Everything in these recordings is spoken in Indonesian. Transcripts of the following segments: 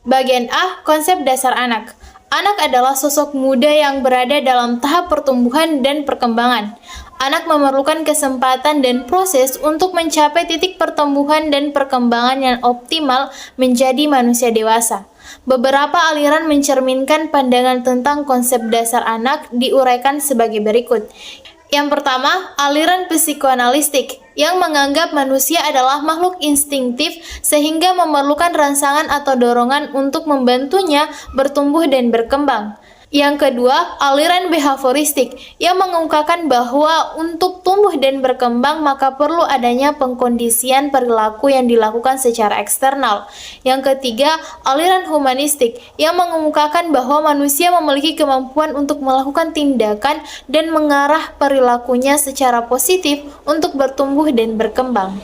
Bagian A, konsep dasar anak. Anak adalah sosok muda yang berada dalam tahap pertumbuhan dan perkembangan. Anak memerlukan kesempatan dan proses untuk mencapai titik pertumbuhan dan perkembangan yang optimal menjadi manusia dewasa. Beberapa aliran mencerminkan pandangan tentang konsep dasar anak diuraikan sebagai berikut. Yang pertama, aliran psikoanalistik yang menganggap manusia adalah makhluk instingtif sehingga memerlukan rangsangan atau dorongan untuk membantunya bertumbuh dan berkembang. Yang kedua, aliran behavioristik yang mengungkapkan bahwa untuk tumbuh dan berkembang maka perlu adanya pengkondisian perilaku yang dilakukan secara eksternal. Yang ketiga, aliran humanistik yang mengemukakan bahwa manusia memiliki kemampuan untuk melakukan tindakan dan mengarah perilakunya secara positif untuk bertumbuh dan berkembang.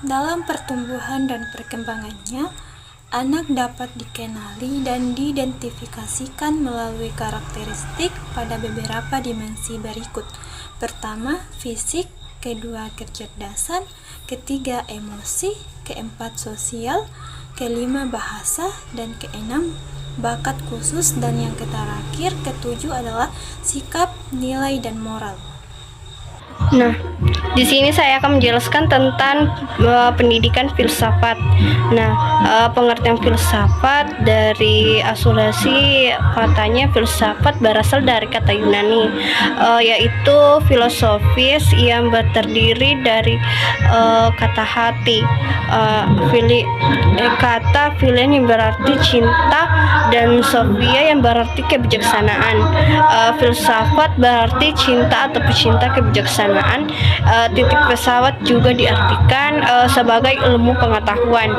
Dalam pertumbuhan dan perkembangannya, anak dapat dikenali dan diidentifikasikan melalui karakteristik pada beberapa dimensi berikut. Pertama, fisik, kedua, kecerdasan, ketiga, emosi, keempat, sosial, kelima, bahasa, dan keenam, bakat khusus, dan yang terakhir, ketujuh adalah sikap, nilai, dan moral. Nah, di sini saya akan menjelaskan tentang pendidikan filsafat. Nah, pengertian filsafat dari asulasi katanya filsafat berasal dari kata Yunani, yaitu filosofis yang terdiri dari kata hati, kata philin yang berarti cinta, dan sophia yang berarti kebijaksanaan. Filsafat berarti cinta atau pecinta kebijaksanaan. Titik pesawat juga diartikan sebagai ilmu pengetahuan.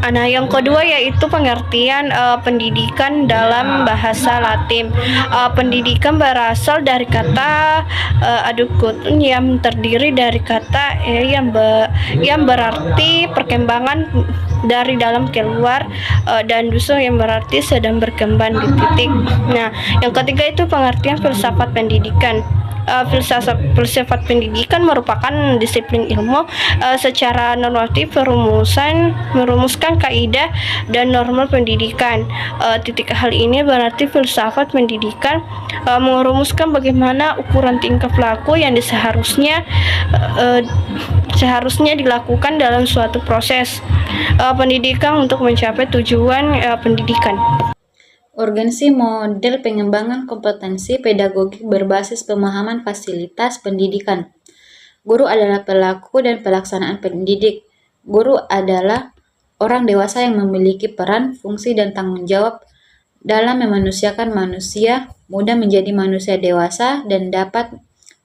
Nah, yang kedua yaitu pengertian pendidikan dalam bahasa Latin. Pendidikan berasal dari kata adukutun yang terdiri dari kata yang berarti perkembangan dari dalam keluar, dan dusun yang berarti sedang berkembang di titik. Nah, yang ketiga itu pengertian filsafat pendidikan. Filsafat pendidikan merupakan disiplin ilmu secara normatif merumuskan kaidah dan norma pendidikan. Titik hal ini berarti filsafat pendidikan merumuskan bagaimana ukuran tingkah laku yang seharusnya dilakukan dalam suatu proses pendidikan untuk mencapai tujuan pendidikan. Urgensi model pengembangan kompetensi pedagogik berbasis pemahaman fasilitas pendidikan. Guru adalah pelaku dan pelaksanaan pendidik. Guru adalah orang dewasa yang memiliki peran, fungsi, dan tanggung jawab dalam memanusiakan manusia, mudah menjadi manusia dewasa, dan dapat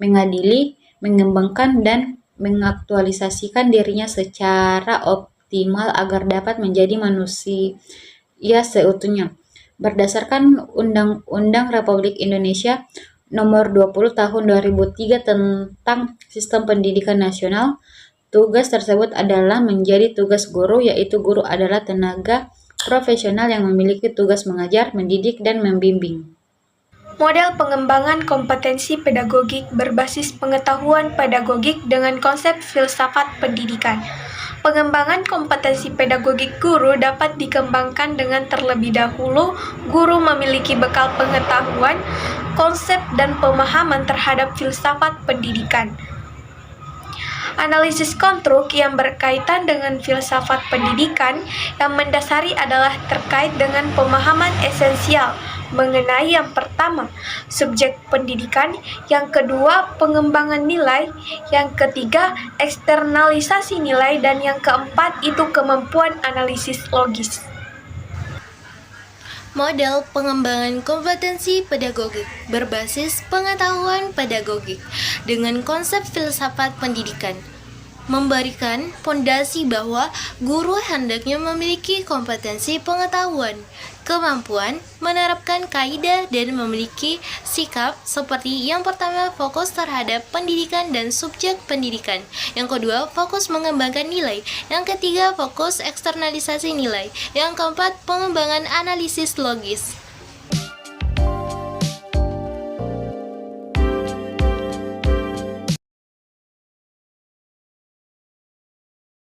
mengadili, mengembangkan, dan mengaktualisasikan dirinya secara optimal agar dapat menjadi manusia seutuhnya. Berdasarkan Undang-Undang Republik Indonesia Nomor 20 Tahun 2003 tentang Sistem Pendidikan Nasional, tugas tersebut adalah menjadi tugas guru, yaitu guru adalah tenaga profesional yang memiliki tugas mengajar, mendidik, dan membimbing. Model pengembangan kompetensi pedagogik berbasis pengetahuan pedagogik dengan konsep filsafat pendidikan. Pengembangan kompetensi pedagogik guru dapat dikembangkan dengan terlebih dahulu guru memiliki bekal pengetahuan, konsep, dan pemahaman terhadap filsafat pendidikan. Analisis konstruk yang berkaitan dengan filsafat pendidikan yang mendasari adalah terkait dengan pemahaman esensial mengenai yang pertama, subjek pendidikan, yang kedua, pengembangan nilai, yang ketiga, eksternalisasi nilai, dan yang keempat itu kemampuan analisis logis. Model pengembangan kompetensi pedagogik berbasis pengetahuan pedagogik dengan konsep filsafat pendidikan memberikan fondasi bahwa guru hendaknya memiliki kompetensi pengetahuan, kemampuan menerapkan kaidah, dan memiliki sikap seperti yang pertama fokus terhadap pendidikan dan subjek pendidikan, yang kedua fokus mengembangkan nilai, yang ketiga fokus eksternalisasi nilai, yang keempat pengembangan analisis logis.